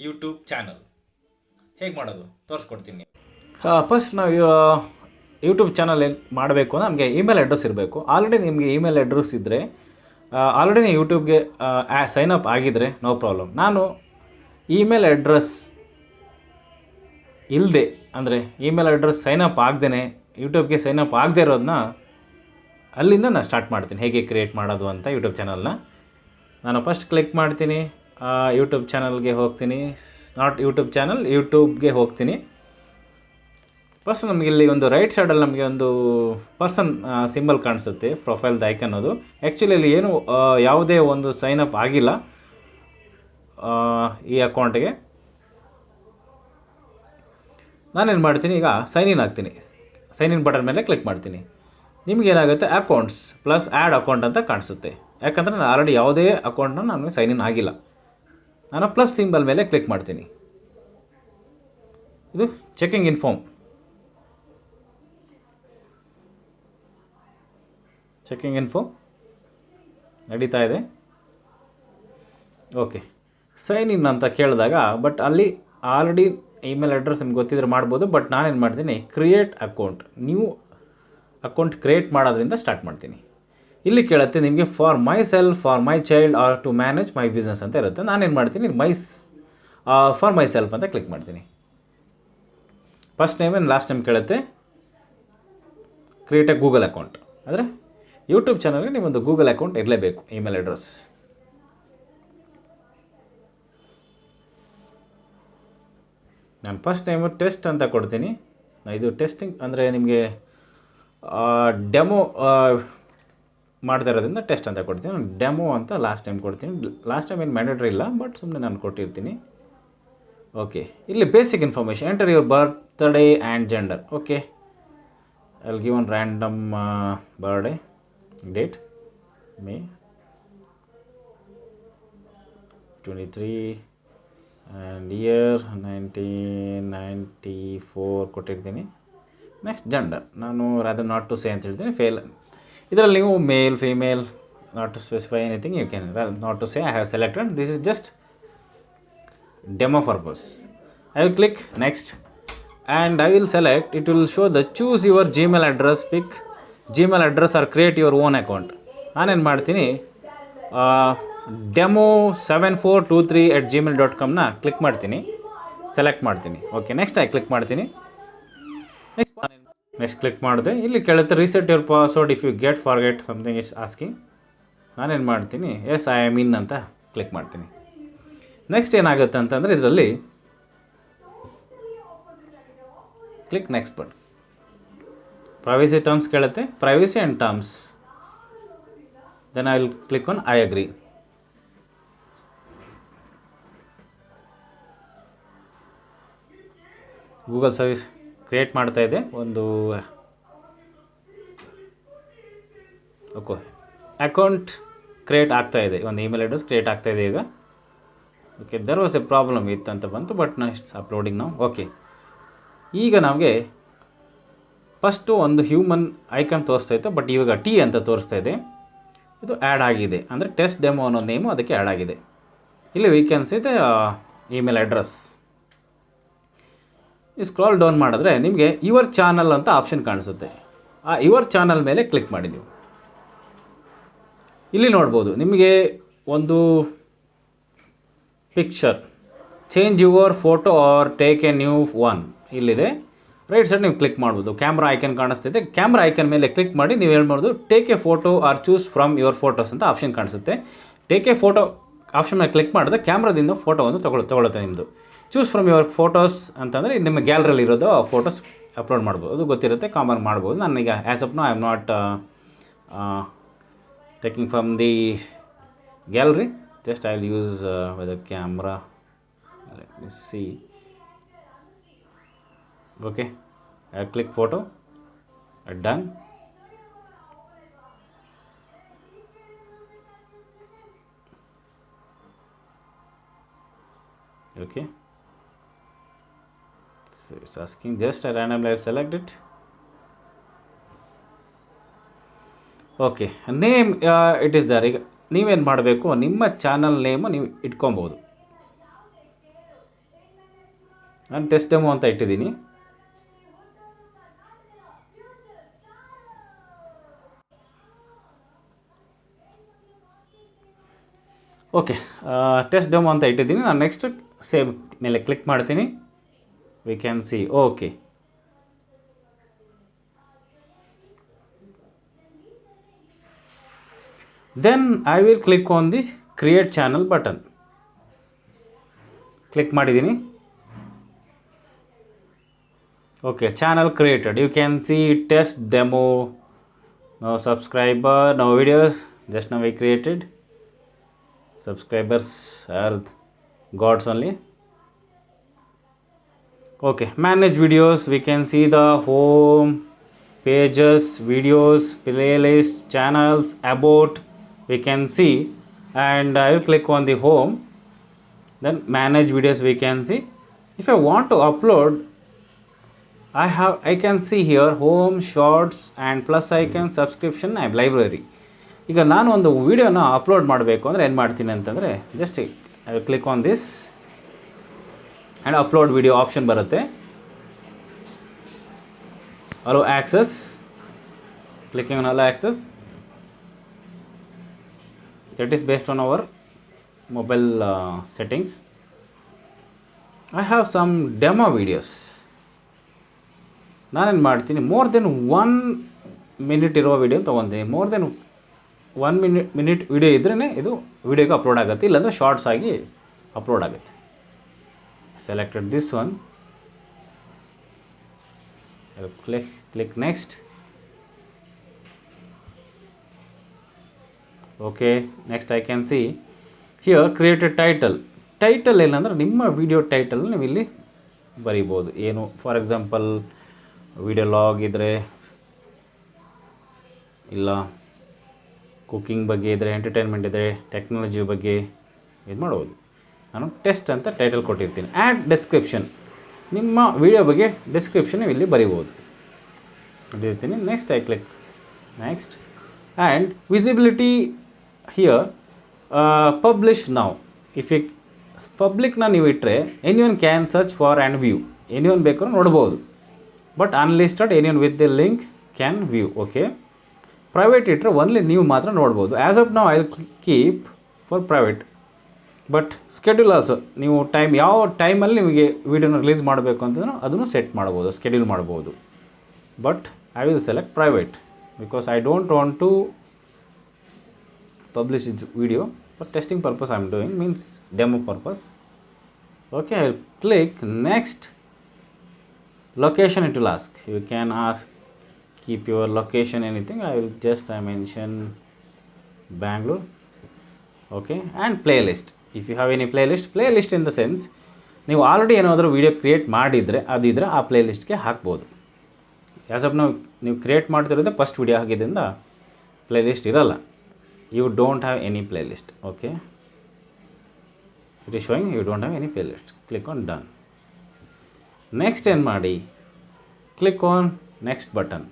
YouTube channel ಹೇಗೆ ಮಾಡೋದು ತೋರಿಸ್ಕೊಡ್ತೀನಿ. ಫಸ್ಟ್ ನಾವು ಯೂಟ್ಯೂಬ್ ಚಾನಲ್ ಮಾಡಬೇಕು ಅಂದರೆ ನಮಗೆ ಇಮೇಲ್ ಅಡ್ರೆಸ್ ಇರಬೇಕು. ಆಲ್ರೆಡಿ ನಿಮಗೆ ಇಮೇಲ್ ಅಡ್ರೆಸ್ ಇದ್ದರೆ, ಆಲ್ರೆಡಿ ನೀವು ಯೂಟ್ಯೂಬ್ಗೆ ಸೈನ್ ಅಪ್ ಆಗಿದ್ದರೆ ನೋ ಪ್ರಾಬ್ಲಮ್. ನಾನು ಇಮೇಲ್ ಅಡ್ರೆಸ್ ಇಲ್ಲದೆ, ಅಂದರೆ ಇಮೇಲ್ ಅಡ್ರೆಸ್ ಸೈನ್ ಅಪ್ ಆಗದೇ, ಯೂಟ್ಯೂಬ್ಗೆ ಸೈನ್ ಅಪ್ ಆಗದೇ ಇರೋದನ್ನ ಅಲ್ಲಿಂದ ನಾನು ಸ್ಟಾರ್ಟ್ ಮಾಡ್ತೀನಿ ಹೇಗೆ ಕ್ರಿಯೇಟ್ ಮಾಡೋದು ಅಂತ ಯೂಟ್ಯೂಬ್ ಚಾನಲ್ನ. ನಾನು ಫಸ್ಟ್ ಕ್ಲಿಕ್ ಮಾಡ್ತೀನಿ, ಯೂಟ್ಯೂಬ್ ಚಾನಲ್ಗೆ ಹೋಗ್ತೀನಿ. ನಾಟ್ ಯೂಟ್ಯೂಬ್ ಚಾನಲ್, ಯೂಟ್ಯೂಬ್ಗೆ ಹೋಗ್ತೀನಿ. ಫಸ್ಟ್ ನಮಗೆ ಇಲ್ಲಿ ಒಂದು ರೈಟ್ ಸೈಡಲ್ಲಿ ನಮಗೆ ಒಂದು ಪರ್ಸನ್ ಸಿಂಬಲ್ ಕಾಣಿಸುತ್ತೆ, ಪ್ರೊಫೈಲ್ದು ಐಕನ್. ಅದು ಆ್ಯಕ್ಚುಲಿ ಇಲ್ಲಿ ಏನು ಯಾವುದೇ ಒಂದು ಸೈನ್ ಅಪ್ ಆಗಿಲ್ಲ ಈ ಅಕೌಂಟಿಗೆ. ನಾನೇನು ಮಾಡ್ತೀನಿ, ಈಗ ಸೈನ್ ಇನ್ ಆಗ್ತೀನಿ. ಸೈನ್ ಇನ್ ಬಟನ್ ಮೇಲೆ ಕ್ಲಿಕ್ ಮಾಡ್ತೀನಿ. ನಿಮಗೇನಾಗುತ್ತೆ, ಅಕೌಂಟ್ಸ್ ಪ್ಲಸ್ ಆ್ಯಡ್ ಅಕೌಂಟ್ ಅಂತ ಕಾಣಿಸುತ್ತೆ. ಯಾಕಂದರೆ ನಾನು ಆಲ್ರೆಡಿ ಯಾವುದೇ ಅಕೌಂಟ್ನ ನಾನು ಸೈನ್ ಇನ್ ಆಗಿಲ್ಲ. ನಾನು ಪ್ಲಸ್ ಸಿಂಬಲ್ ಮೇಲೆ ಕ್ಲಿಕ್ ಮಾಡ್ತೀನಿ. ಇದು ಚೆಕಿಂಗ್ ಇನ್ಫಾರ್ಮ್. ಚೆಕಿಂಗ್ ಇನ್ಫೋ ನಡೀತಾ ಇದೆ. ಓಕೆ, ಸೈನ್ ಇನ್ ಅಂತ ಕೇಳಿದಾಗ, ಬಟ್ ಅಲ್ಲಿ ಆಲ್ರೆಡಿ ಇಮೇಲ್ ಅಡ್ರೆಸ್ ನಿಮ್ಗೆ ಗೊತ್ತಿದ್ರೆ ಮಾಡ್ಬೋದು. ಬಟ್ ನಾನೇನು ಮಾಡ್ತೀನಿ, create account, new account create ಮಾಡೋದ್ರಿಂದ ಸ್ಟಾರ್ಟ್ ಮಾಡ್ತೀನಿ. ಇಲ್ಲಿ ಕೇಳುತ್ತೆ ನಿಮಗೆ for myself, for my child, or to manage my business ಅಂತ ಇರುತ್ತೆ. ನಾನೇನು ಮಾಡ್ತೀನಿ, ಫಾರ್ ಮೈ ಸೆಲ್ಫ್ ಅಂತ ಕ್ಲಿಕ್ ಮಾಡ್ತೀನಿ. First name and last name ಕೇಳುತ್ತೆ. ಕ್ರಿಯೇಟ್ ಎ ಗೂಗಲ್ ಅಕೌಂಟ್, ಅಂದರೆ ಯೂಟ್ಯೂಬ್ ಚಾನಲ್ಗೆ ನೀವೊಂದು ಗೂಗಲ್ ಅಕೌಂಟ್ ಇರಲೇಬೇಕು, ಇಮೇಲ್ ಅಡ್ರೆಸ್. ನಾನು ಫಸ್ಟ್ ನೇಮು ಟೆಸ್ಟ್ ಅಂತ ಕೊಡ್ತೀನಿ. ಇದು ಟೆಸ್ಟಿಂಗ್ ಅಂದರೆ ನಿಮಗೆ ಡೆಮೋ ಮಾಡ್ತಾ ಇರೋದ್ರಿಂದ ಟೆಸ್ಟ್ ಅಂತ ಕೊಡ್ತೀನಿ. ನಾನು ಡೆಮೋ ಅಂತ ಲಾಸ್ಟ್ ಟೈಮ್ ಕೊಡ್ತೀನಿ. ಲಾಸ್ಟ್ ಟೈಮ್ ಏನು ಮ್ಯಾಂಡೇಟ್ರಿ ಇಲ್ಲ, ಬಟ್ ಸುಮ್ಮನೆ ನಾನು ಕೊಟ್ಟಿರ್ತೀನಿ. ಓಕೆ, ಇಲ್ಲಿ basic information, enter your birthday and gender. Okay, I give one random birthday date May 23 and year 1994 ಕೊಟ್ಟಿರ್ತೀನಿ. ನೆಕ್ಸ್ಟ್ ಜೆಂಡರ್ ನಾನು ರಾದರ್ ನಾಟ್ ಟು ಸೇ ಅಂತ ಹೇಳ್ತೀನಿ. ಇದರಲ್ಲಿ ನೀವು male, female, not to specify anything, you can not to say. I have selected, this is just demo purpose. I will click next and I will select, it will show the choose your Gmail address, pick Gmail address or create your own account. ನಾನೇನು ಮಾಡ್ತೀನಿ, demo7423@gmail.comನ click ಮಾಡ್ತೀನಿ, select ಮಾಡ್ತೀನಿ. Okay, next click ಮಾಡ್ತೀನಿ. Next click ಮಾಡಿದೆ. ಇಲ್ಲಿ ಕೇಳುತ್ತೆ reset your password if you get forget something is asking. ನಾನೇನು ಮಾಡ್ತೀನಿ, ಎಸ್ ಐ ಆಮ್ ಇನ್ ಅಂತ ಕ್ಲಿಕ್ ಮಾಡ್ತೀನಿ. ನೆಕ್ಸ್ಟ್ ಏನಾಗುತ್ತೆ ಅಂತಂದರೆ, ಇದರಲ್ಲಿ click next but privacy terms ಕೇಳುತ್ತೆ, privacy and terms. Then I will click on I agree. Google service create ಮಾಡ್ತಾ ಇದೆ ಒಂದು. ಓಕೆ, ಅಕೌಂಟ್ ಕ್ರಿಯೇಟ್ ಆಗ್ತಾ ಇದೆ, ಒಂದು ಇಮೇಲ್ ಅಡ್ರೆಸ್ ಕ್ರಿಯೇಟ್ ಆಗ್ತಾ ಇದೆ ಈಗ. Okay, there was a problem ಇತ್ತು ಅಂತ ಬಂತು, ಬಟ್ ನಾ ಇಟ್ಸ್ ಅಪ್ಲೋಡಿಂಗ್ ನಾವು. ಓಕೆ, ಈಗ ನಮಗೆ ಫಸ್ಟು ಒಂದು ಹ್ಯೂಮನ್ ಐಕನ್ ತೋರಿಸ್ತಾ ಇತ್ತು, ಬಟ್ ಇವಾಗ ಟಿ ಅಂತ ತೋರಿಸ್ತಾ ಇದೆ. ಇದು ಆ್ಯಡ್ ಆಗಿದೆ, ಅಂದರೆ ಟೆಸ್ಟ್ ಡೆಮೋ ಅನ್ನೋ ನೇಮು ಅದಕ್ಕೆ ಆ್ಯಡ್ ಆಗಿದೆ. ಇಲ್ಲಿ V can C the email address. ಈ ಸ್ಕ್ರಾಲ್ ಡೌನ್ ಮಾಡಿದ್ರೆ ನಿಮಗೆ ಯುವರ್ ಚಾನಲ್ ಅಂತ ಆಪ್ಷನ್ ಕಾಣಿಸುತ್ತೆ. ಆ ಯುವರ್ ಚಾನಲ್ ಮೇಲೆ ಕ್ಲಿಕ್ ಮಾಡಿ ನೀವು ಇಲ್ಲಿ ನೋಡ್ಬೋದು, ನಿಮಗೆ ಒಂದು picture, change your photo or take a new one ಇಲ್ಲಿದೆ. ರೈಟ್ ಸೈಡ್ ನೀವು ಕ್ಲಿಕ್ ಮಾಡ್ಬೋದು, ಕ್ಯಾಮ್ರಾ ಐಕನ್ ಕಾಣಿಸ್ತಿದೆ. ಕ್ಯಾಮ್ರಾ ಐಕನ್ ಮೇಲೆ ಕ್ಲಿಕ್ ಮಾಡಿ ನೀವು ಏನು ಮಾಡ್ಬೋದು, take a photo or choose from your photos ಅಂತ ಆಪ್ಷನ್ ಕಾಣಿಸುತ್ತೆ. ಟೇಕ್ ಎ ಫೋಟೋ ಆಪ್ಷನ್ ಮೇಲೆ ಕ್ಲಿಕ್ ಮಾಡಿದ್ರೆ ಕ್ಯಾಮ್ರಾದಿಂದ ಫೋಟೋವನ್ನು ತೊಗೊಳುತ್ತೆ ನಿಮ್ಮದು. ಚೂಸ್ ಫ್ರಮ್ ಯುವರ್ ಫೋಟೋಸ್ ಅಂತಂದರೆ ನಿಮ್ಮ ಗ್ಯಾಲರಿಯಲ್ಲಿ ಇರೋದು ಆ ಫೋಟೋಸ್ ಅಪ್ಲೋಡ್ ಮಾಡ್ಬೋದು, ಅದು ಗೊತ್ತಿರುತ್ತೆ, ಕಾಮನ್ ಮಾಡ್ಬೋದು. ನಾನೀಗ as of now I am not taking from the gallery, just I will use with the camera. Let me see. Okay, I click photo, done. Okay, so it's asking, just a randomly I'll select it. Okay, name it is there. ಈಗ ನೀವೇನು ಮಾಡಬೇಕು, ನಿಮ್ಮ channel name ನೀವು ಇಟ್ಕೊಬೋದು. ನಾನು test demo ಅಂತ ಇಟ್ಟಿದ್ದೀನಿ. Okay, test demo ಅಂತ ಇಟ್ಟಿದ್ದೀನಿ. ನಾನು ನೆಕ್ಸ್ಟ್ ಸೇವ್ ಮೇಲೆ ಕ್ಲಿಕ್ ಮಾಡ್ತೀನಿ. We can see okay. Then I will click on the create channel button. Click ಮಾಡಿದ್ದೀನಿ. Okay, channel created. You can see test demo, no subscriber, no videos, just now we created. Subscribers are gods only. Okay, manage videos. We can see the home, pages, videos, playlists, channels, about. We can see, and I will click on the home. Then manage videos. We can see. If I want to upload, I can see here home, shorts, and plus icon, subscription, and library. ಈಗ ನಾನು ಒಂದು ವೀಡಿಯೋನ upload ಮಾಡಬೇಕು ಅಂದರೆ ಏನು ಮಾಡ್ತೀನಿ ಅಂತಂದರೆ, just I will click on this and upload video option ಬರುತ್ತೆ. Allow access, clicking on allow access. That is based on our mobile settings. I have some demo videos. ನಾನೇನು ಮಾಡ್ತೀನಿ, ಮೋರ್ ದೆನ್ 1 ಮಿನಿಟ್ ಇರೋ video ತೊಗೊತೀನಿ. More than 1 minute video ಇದ್ರೇ ಇದು ವಿಡಿಯೋಗೆ upload ಆಗುತ್ತೆ, ಇಲ್ಲಾಂದರೆ ಶಾರ್ಟ್ಸ್ ಆಗಿ ಅಪ್ಲೋಡ್ ಆಗುತ್ತೆ. Selected this one. Click next. Okay, next I can see here created title. Title ಏನಂದರೆ ನಿಮ್ಮ ವಿಡಿಯೋ ಟೈಟಲ್ ನೀವು ಇಲ್ಲಿ ಬರಿಬೋದು. ಏನು, ಫಾರ್ ಎಕ್ಸಾಂಪಲ್ ವಿಡಿಯೋ ಲಾಗ್ ಇದ್ದರೆ, ಇಲ್ಲ ಕುಕ್ಕಿಂಗ್ ಬಗ್ಗೆ ಇದ್ದರೆ, ಎಂಟರ್ಟೈನ್ಮೆಂಟ್ ಇದ್ದರೆ, ಟೆಕ್ನಾಲಜಿ ಬಗ್ಗೆ ಇದು ಮಾಡ್ಬೋದು. ನಾನು ಟೆಸ್ಟ್ ಅಂತ ಟೈಟಲ್ ಕೊಟ್ಟಿರ್ತೀನಿ. ಆ್ಯಡ್ ಡಿಸ್ಕ್ರಿಪ್ಷನ್, ನಿಮ್ಮ ವಿಡಿಯೋ ಬಗ್ಗೆ ಡಿಸ್ಕ್ರಿಪ್ಷನ್ ಇಲ್ಲಿ ಬರಿಬೋದು. ಬರೀತೀನಿ. Next I click next. And visibility here publish now. If you ಪಬ್ಲಿಕ್ನ ನೀವು ಇಟ್ಟರೆ anyone can search for and view. Anyone ಬೇಕಾದ್ರೂ ನೋಡ್ಬೋದು, but unlisted anyone with the link can view. Okay, private ಇಟ್ಟರೆ ಓನ್ಲಿ ನೀವು ಮಾತ್ರ ನೋಡ್ಬೋದು. ಆ್ಯಸ್ ಆಫ್ ನಾವು I keep for private, but schedule also. ನೀವು ಯಾವ ಟೈಮಲ್ಲಿ ನಿಮಗೆ ವೀಡಿಯೋನ ರಿಲೀಸ್ ಮಾಡಬೇಕು ಅಂತಂದ್ರೆ ಅದನ್ನು ಸೆಟ್ ಮಾಡ್ಬೋದು, ಸ್ಕೆಡ್ಯೂಲ್ ಮಾಡ್ಬೋದು. But I will select private because I don't want to publish is video for testing purpose I am doing, means demo purpose. Okay, I will click next. Location it will ask. You can ask keep your location anything. I will just mention Bangalore. Okay, and playlist. If you have any playlist in the sense ನೀವು already ಏನಾದರೂ video create ಮಾಡಿದರೆ ಅದಿದ್ರೆ ಆ ಪ್ಲೇಲಿಸ್ಟ್ಗೆ ಹಾಕ್ಬೋದು. As of ನೀವು create ಮಾಡ್ತಿರೋದೇ first video ಆಗಿದ್ದರಿಂದ ಪ್ಲೇಲಿಸ್ಟ್ ಇರಲ್ಲ. You don't have any playlist. Okay, it is showing you don't have any playlist. Click on done. Next ಏನು ಮಾಡಿ, ಕ್ಲಿಕ್ ಆನ್ ನೆಕ್ಸ್ಟ್ ಬಟನ್.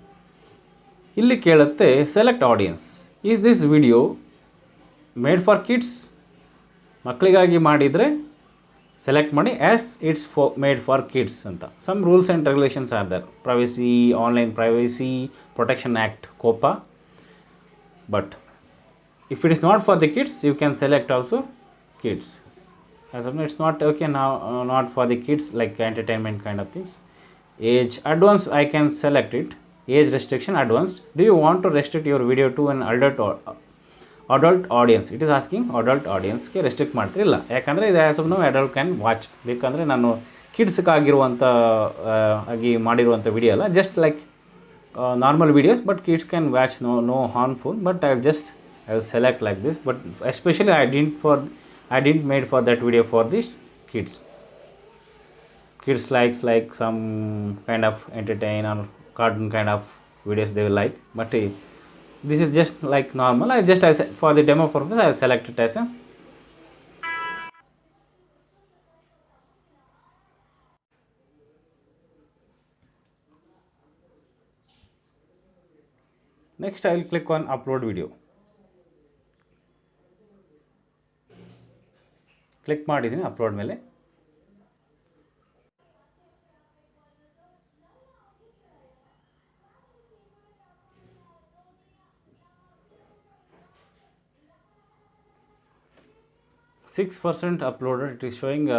ಇಲ್ಲಿ ಕೇಳುತ್ತೆ select audience. Is this video made for kids? ಮಕ್ಕಳಿಗಾಗಿ ಮಾಡಿದರೆ select ಮಾಡಿ as it's made for kids ಅಂತ. Some rules and regulations are there. Privacy, online privacy protection act, COPPA. But if it is not for the kids you can select also kids. As of it's not okay, ನಾವು not for the kids like entertainment kind of things. Age advanced, I can select it. Age restriction advanced. Do you want to restrict your video to an adult audience? It is asking adult audience ಗೆ restrict ಮಾಡ್ತಿರಲಿಲ್ಲ, ಯಾಕಂದರೆ ಇದು as of now adult can watch. ಬೇಕಂದರೆ ನಾನು ಕಿಡ್ಸ್ಗಾಗಿರುವಂಥ ಆಗಿ ಮಾಡಿರುವಂಥ video ಅಲ್ಲ, just like normal videos, but kids can watch, no harmful. But I will select like this. But especially I didn't made for that video for the kids. Kids likes like some kind of entertain or cartoon kind of videos they will like, but this is just like normal. For the demo purpose I select it as a next. I will click on upload video. Click ಮಾಡಿದ್ದೀನಿ upload ಮೇಲೆ. 6% uploaded, it is showing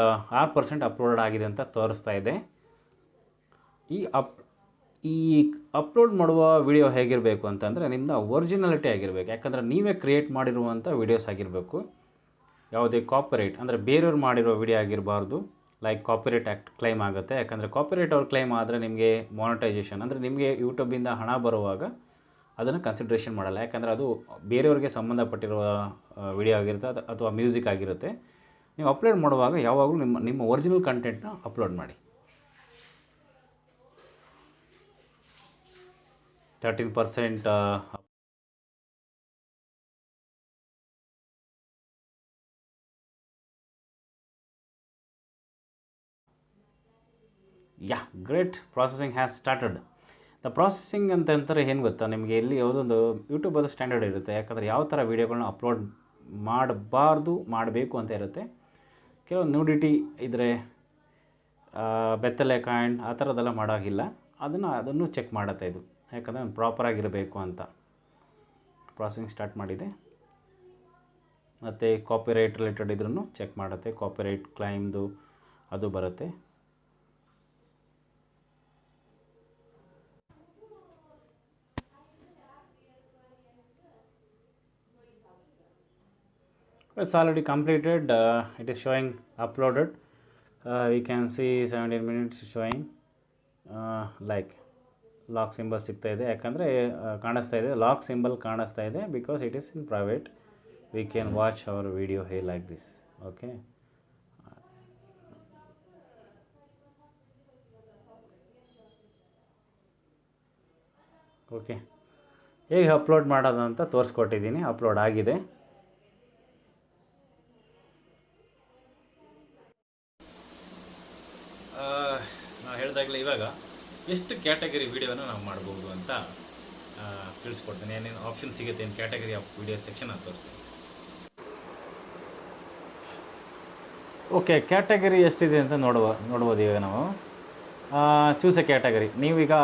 6% upload ಆಗಿದೆ ಅಂತ ತೋರಿಸ್ತಾ ಇದೆ. ಈ upload ಮಾಡುವ video ಹೇಗಿರಬೇಕು ಅಂತಂದರೆ ನಿಮ್ಮದು ಒರಿಜಿನಾಲಿಟಿ ಆಗಿರಬೇಕು. ಯಾಕಂದರೆ ನೀವೇ ಕ್ರಿಯೇಟ್ ಮಾಡಿರುವಂಥ ವೀಡಿಯೋಸ್ ಆಗಿರಬೇಕು. ಯಾವುದೇ ಕಾಪಿರೈಟ್ ಅಂದರೆ ಬೇರೆಯವ್ರು ಮಾಡಿರೋ ವಿಡಿಯೋ ಆಗಿರಬಾರ್ದು. ಲೈಕ್ ಕಾಪಿರೈಟ್ ಆ್ಯಕ್ಟ್ ಕ್ಲೈಮ್ ಆಗುತ್ತೆ. ಯಾಕಂದರೆ ಕಾಪಿರೈಟ್ ಅವ್ರು ಕ್ಲೈಮ್ ಆದರೆ ನಿಮಗೆ ಮಾನಿಟೈಸೇಷನ್ ಅಂದರೆ ನಿಮಗೆ ಯೂಟ್ಯೂಬಿಂದ ಹಣ ಬರುವಾಗ ಅದನ್ನು ಕನ್ಸಿಡ್ರೇಷನ್ ಮಾಡಲ್ಲ. ಯಾಕಂದರೆ ಅದು ಬೇರೆಯವ್ರಿಗೆ ಸಂಬಂಧಪಟ್ಟಿರುವ ವಿಡಿಯೋ ಆಗಿರುತ್ತೆ ಅಥವಾ ಮ್ಯೂಸಿಕ್ ಆಗಿರುತ್ತೆ. ನೀವು ಅಪ್ಲೋಡ್ ಮಾಡುವಾಗ ಯಾವಾಗಲೂ ನಿಮ್ಮ ಒರಿಜಿನಲ್ ಕಂಟೆಂಟ್ನ ಅಪ್ಲೋಡ್ ಮಾಡಿ. 13% great processing has started. The processing ಅಂತಂದರೆ ಏನು ಗೊತ್ತಾ, ನಿಮಗೆ ಇಲ್ಲಿ ಯಾವುದೊಂದು ಯೂಟ್ಯೂಬ್ ಅದು ಸ್ಟ್ಯಾಂಡರ್ಡ್ ಇರುತ್ತೆ. ಯಾಕಂದರೆ ಯಾವ ಥರ ವೀಡಿಯೋಗಳನ್ನ ಅಪ್ಲೋಡ್ ಮಾಡಬಾರ್ದು ಮಾಡಬೇಕು ಅಂತ ಇರುತ್ತೆ. ಕೆಲವೊಂದು ನ್ಯೂಡಿಟಿ ಇದ್ದರೆ ಬೆತ್ತಲೆ ಕಾಯಿಂಡ್ ಆ ಥರದ್ದೆಲ್ಲ ಮಾಡೋಂಗಿಲ್ಲ. ಅದನ್ನು ಚೆಕ್ ಮಾಡುತ್ತೆ ಇದು. ಯಾಕಂದರೆ ಪ್ರಾಪರಾಗಿರಬೇಕು ಅಂತ ಪ್ರಾಸೆಸಿಂಗ್ ಸ್ಟಾರ್ಟ್ ಮಾಡಿದೆ. ಮತ್ತು ಕಾಪಿರೈಟ್ ರಿಲೇಟೆಡ್ ಇದ್ರೂ ಚೆಕ್ ಮಾಡುತ್ತೆ. ಕಾಪಿರೈಟ್ ಕ್ಲೈಮ್ದು ಅದು ಬರುತ್ತೆ. It's already completed. It is showing uploaded. We can see 17 minutes showing like lock symbol ಸಿಗ್ತಾ ಇದೆ. ಯಾಕಂದರೆ ಕಾಣಿಸ್ತಾ ಇದೆ, ಲಾಕ್ ಸಿಂಬಲ್ ಕಾಣಿಸ್ತಾ ಇದೆ. Because it is in private. We can watch our video hey like this. Okay, okay, ಹೇಗೆ upload ಮಾಡೋದು ಅಂತ ತೋರಿಸ್ಕೊಟ್ಟಿದ್ದೀನಿ. ಅಪ್ಲೋಡ್ ಆಗಿದೆ. ನಾವು ಹೇಳಿದಾಗಲೇ ಇವಾಗ ಎಷ್ಟು ಕ್ಯಾಟಗರಿ ವೀಡಿಯೋನ ನಾವು ಮಾಡ್ಬೋದು ಅಂತ ತಿಳಿಸ್ಕೊಡ್ತೀನಿ. ಏನೇನು ಆಪ್ಷನ್ ಸಿಗುತ್ತೆ, ಏನು ಕ್ಯಾಟಗರಿ ಆಫ್ ವೀಡಿಯೋ ಸೆಕ್ಷನ್ ಅಂತ ತೋರಿಸ್ತೀನಿ. ಓಕೆ, ಕ್ಯಾಟಗರಿ ಎಷ್ಟಿದೆ ಅಂತ ನೋಡ್ಬೋದು ಇವಾಗ ನಾವು. Choose a category. ನೀವೀಗ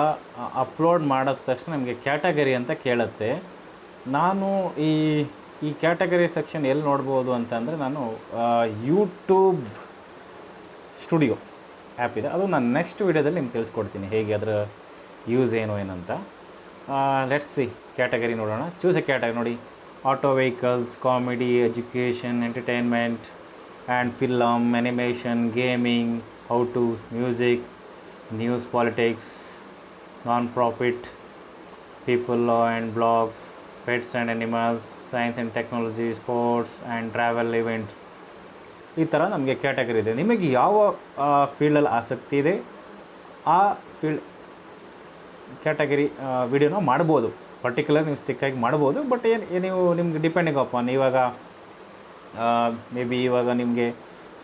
ಅಪ್ಲೋಡ್ ಮಾಡಿದ ತಕ್ಷಣ ನಮಗೆ ಕ್ಯಾಟಗರಿ ಅಂತ ಕೇಳುತ್ತೆ. ನಾನು ಈ ಕ್ಯಾಟಗರಿ ಸೆಕ್ಷನ್ ಎಲ್ಲಿ ನೋಡ್ಬೋದು ಅಂತಂದರೆ, ನಾನು ಯೂಟ್ಯೂಬ್ ಸ್ಟುಡಿಯೋ ಆ್ಯಪ್ ಇದೆ. ಅದು ನಾನು ನೆಕ್ಸ್ಟ್ ವೀಡಿಯೋದಲ್ಲಿ ನಿಮ್ಗೆ ತಿಳಿಸ್ಕೊಡ್ತೀನಿ ಹೇಗೆ ಅದರ ಯೂಸ್ ಏನಂತ. ಲೆಟ್ಸ್ ಸಿ ಕ್ಯಾಟಗರಿ ನೋಡೋಣ. Choose a category. ನೋಡಿ, auto vehicles, comedy, education, entertainment and film, animation, gaming, how to, music, news, politics, non profit, people, law and blogs, pets and animals, science and technology, sports and travel events. ಈ ಥರ ನಮಗೆ category ಇದೆ. ನಿಮಗೆ ಯಾವ ಫೀಲ್ಡಲ್ಲಿ ಆಸಕ್ತಿ ಇದೆ ಆ ಫೀಲ್ಡ್ ಕ್ಯಾಟಗರಿ ವಿಡಿಯೋನ ಮಾಡ್ಬೋದು. ಪರ್ಟಿಕ್ಯುಲರ್ ನೀವು ಸ್ಟಿಕ್ಕಾಗಿ ಮಾಡ್ಬೋದು. ಬಟ್ ನೀವು ನಿಮ್ಗೆ ಡಿಪೆಂಡಿಂಗ್ ಅಪಾನ್ ಇವಾಗ ಮೇ ಬಿ ಇವಾಗ ನಿಮಗೆ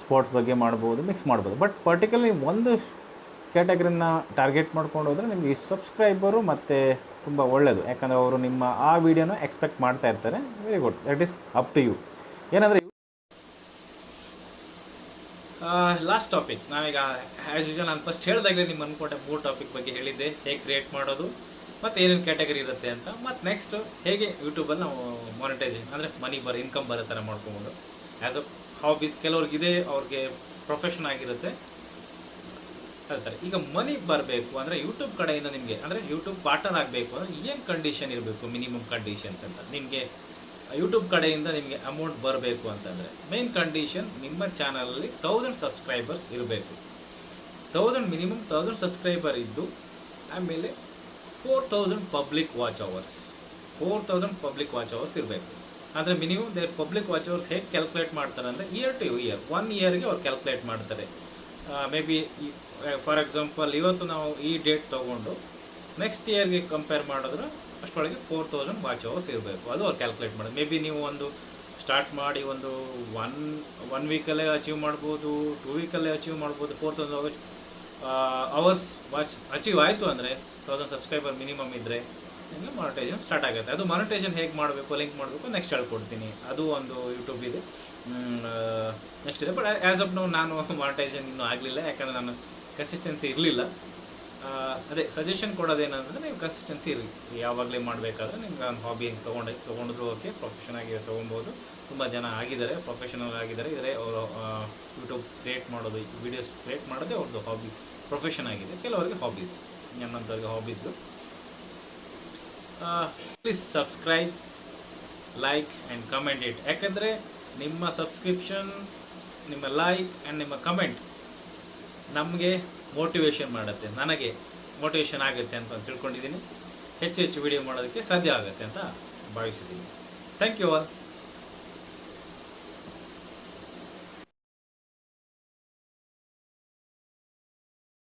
ಸ್ಪೋರ್ಟ್ಸ್ ಬಗ್ಗೆ ಮಾಡ್ಬೋದು, ಮಿಕ್ಸ್ ಮಾಡ್ಬೋದು. ಬಟ್ ಪರ್ಟಿಕ್ಯುಲರ್ ಒಂದು ಕ್ಯಾಟಗರಿನ ಟಾರ್ಗೆಟ್ ಮಾಡ್ಕೊಂಡು ಹೋದರೆ ನಿಮಗೆ ಸಬ್ಸ್ಕ್ರೈಬರು ಮತ್ತು ತುಂಬ ಒಳ್ಳೆಯದು. ಯಾಕಂದರೆ ಅವರು ನಿಮ್ಮ ಆ ವಿಡಿಯೋನ ಎಕ್ಸ್ಪೆಕ್ಟ್ ಮಾಡ್ತಾ ಇರ್ತಾರೆ. Very good, that is up to you. ಏನಂದರೆ ಲಾಸ್ಟ್ ಟಾಪಿಕ್ ನಾವೀಗ ಆ್ಯಸ್ ಯೂಶುವಲ್ ನಾನು ಫಸ್ಟ್ ಹೇಳಿದಾಗಲೇ ನಿಮ್ಮ ಅಂದ್ಕೊಂಡೆ 3 ಟಾಪಿಕ್ ಬಗ್ಗೆ ಹೇಳಿದ್ದೆ. ಹೇಗೆ ಕ್ರಿಯೇಟ್ ಮಾಡೋದು ಮತ್ತು ಏನೇನು ಕ್ಯಾಟಗರಿ ಇರುತ್ತೆ ಅಂತ. ಮತ್ತು ನೆಕ್ಸ್ಟು ಹೇಗೆ ಯೂಟ್ಯೂಬಲ್ಲಿ ನಾವು ಮಾನಿಟೈಸೇಷನ್ ಅಂದರೆ ಇನ್ಕಮ್ ಬರೋ ಥರ ಮಾಡ್ಕೊಬೋದು. ಆ್ಯಸ್ ಅ ಹಾಬೀಸ್ ಕೆಲವ್ರಿಗಿದೆ, ಅವ್ರಿಗೆ ಪ್ರೊಫೆಷನ್ ಆಗಿರುತ್ತೆ. ಹೇಳ್ತಾರೆ ಈಗ ಮನಿ ಬರಬೇಕು ಅಂದರೆ ಯೂಟ್ಯೂಬ್ ಕಡೆಯಿಂದ ನಿಮಗೆ ಅಂದರೆ ಯೂಟ್ಯೂಬ್ ಪಾರ್ಟ್ನರ್ ಆಗಬೇಕು ಅಂದರೆ ಏನು ಕಂಡೀಷನ್ ಇರಬೇಕು, ಮಿನಿಮಮ್ ಕಂಡೀಷನ್ಸ್ ಅಂತ. ನಿಮಗೆ ಯೂಟ್ಯೂಬ್ ಕಡೆಯಿಂದ ನಿಮಗೆ ಅಮೌಂಟ್ ಬರಬೇಕು ಅಂತಂದರೆ ಮೇನ್ ಕಂಡೀಷನ್ ನಿಮ್ಮ ಚಾನಲಲ್ಲಿ 1000 ಸಬ್ಸ್ಕ್ರೈಬರ್ಸ್ ಇರಬೇಕು. ಮಿನಿಮಮ್ 1000 ಸಬ್ಸ್ಕ್ರೈಬರ್ ಇದ್ದು ಆಮೇಲೆ 4000 public watch hours. 4000 public watch hours ಇರಬೇಕು. ಅಂದರೆ ಮಿನಿಮಮ್ ಪಬ್ಲಿಕ್ ವಾಚ್ ಅವರ್ಸ್ ಹೇಗೆ ಕ್ಯಾಲ್ಕುಲೇಟ್ ಮಾಡ್ತಾರೆ ಅಂದರೆ ಇಯರ್ ಟು ಇಯರ್ 1 ಇಯರ್ಗೆ ಅವ್ರು ಕ್ಯಾಲ್ಕುಲೇಟ್ ಮಾಡ್ತಾರೆ. ಮೇ ಬಿ ಫಾರ್ ಎಕ್ಸಾಂಪಲ್ ಇವತ್ತು ನಾವು ಈ ಡೇಟ್ ತೊಗೊಂಡು ನೆಕ್ಸ್ಟ್ ಇಯರ್ಗೆ ಕಂಪೇರ್ ಮಾಡಿದ್ರೆ ಅಷ್ಟರೊಳಗೆ 4000 ವಾಚ್ ಅವರ್ಸ್ ಇರಬೇಕು. ಅದು ಅವ್ರು ಕ್ಯಾಲ್ಕುಲೇಟ್ ಮಾಡೋದು. ಮೇ ಬಿ ನೀವು ಒಂದು ಸ್ಟಾರ್ಟ್ ಮಾಡಿ ಒಂದು ಒನ್ ವೀಕಲ್ಲೇ ಅಚೀವ್ ಮಾಡ್ಬೋದು, 2 ವೀಕಲ್ಲೇ ಅಚೀವ್ ಮಾಡ್ಬೋದು. 4000 ಅವರ್ಸ್ ವಾಚ್ ಅಚೀವ್ ಆಯಿತು ಅಂದರೆ 1000 ಸಬ್ಸ್ಕ್ರೈಬರ್ ಮಿನಿಮಮ್ ಇದ್ದರೆ ನಿಮಗೆ ಮಾನಿಟೈಸೇಷನ್ ಸ್ಟಾರ್ಟ್ ಆಗುತ್ತೆ. ಅದು ಮಾನಿಟೈಸೇಷನ್ ಹೇಗೆ ಮಾಡಬೇಕು, ಲಿಂಕ್ ಮಾಡಬೇಕು ನೆಕ್ಸ್ಟ್ ಹೇಳ್ಕೊಡ್ತೀನಿ. ಅದು ಒಂದು ಯೂಟ್ಯೂಬ್ ಇದೆ, ನೆಕ್ಸ್ಟ್ ಇದೆ. ಬಟ್ ಆ್ಯಸ್ ಆಫ್ ನಾನು ಮಾನಿಟೈಸೇಷನ್ ಇನ್ನೂ ಆಗಲಿಲ್ಲ. ಯಾಕಂದರೆ ನಾನು ಕನ್ಸಿಸ್ಟೆನ್ಸಿ ಇರಲಿಲ್ಲ. ಅದೇ ಸಜೆಷನ್ ಕೊಡೋದೇನಂದರೆ ನೀವು ಕನ್ಸಿಸ್ಟೆನ್ಸಿ ಇರಲಿ. ಯಾವಾಗಲೇ ಮಾಡಬೇಕಾದ್ರೆ ನಿಮ್ಗೆ ಒಂದು ಹಾಬಿ ಹೆಂಗೆ ತೊಗೊಂಡಿದ್ರು ಓಕೆ, ಪ್ರೊಫೆಷನ್ ಆಗಿ ತೊಗೊಬೋದು. ತುಂಬ ಜನ ಆಗಿದ್ದಾರೆ, ಪ್ರೊಫೆಷನಲ್ ಆಗಿದ್ದಾರೆ. ಇದರೆ ಅವರು ಯೂಟ್ಯೂಬ್ ಕ್ರಿಯೇಟ್ ಮಾಡೋದು, ವೀಡಿಯೋಸ್ ಕ್ರಿಯೇಟ್ ಮಾಡೋದೇ ಅವ್ರದ್ದು ಹಾಬಿ, ಪ್ರೊಫೆಷನ್ ಆಗಿದೆ. ಕೆಲವರಿಗೆ ಹಾಬೀಸ್, ನನ್ನಂಥವ್ರಿಗೆ ಹಾಬೀಸ್ಗಳು. Please subscribe, like and comment it. ಯಾಕಂದರೆ ನಿಮ್ಮ ಸಬ್ಸ್ಕ್ರಿಪ್ಷನ್, ನಿಮ್ಮ ಲೈಕ್ ಆ್ಯಂಡ್ ನಿಮ್ಮ ಕಮೆಂಟ್ ನಮಗೆ ಮೋಟಿವೇಶನ್ ಮಾಡುತ್ತೆ, ನನಗೆ ಮೋಟಿವೇಶನ್ ಆಗುತ್ತೆ ಅಂತ ತಿಳ್ಕೊಂಡಿದ್ದೀನಿ. ಹೆಚ್ಚು ಹೆಚ್ಚು ವಿಡಿಯೋ ಮಾಡೋದಕ್ಕೆ ಸಾಧ್ಯ ಆಗುತ್ತೆ ಅಂತ ಭಾವಿಸಿದ್ದೀನಿ. Thank you all.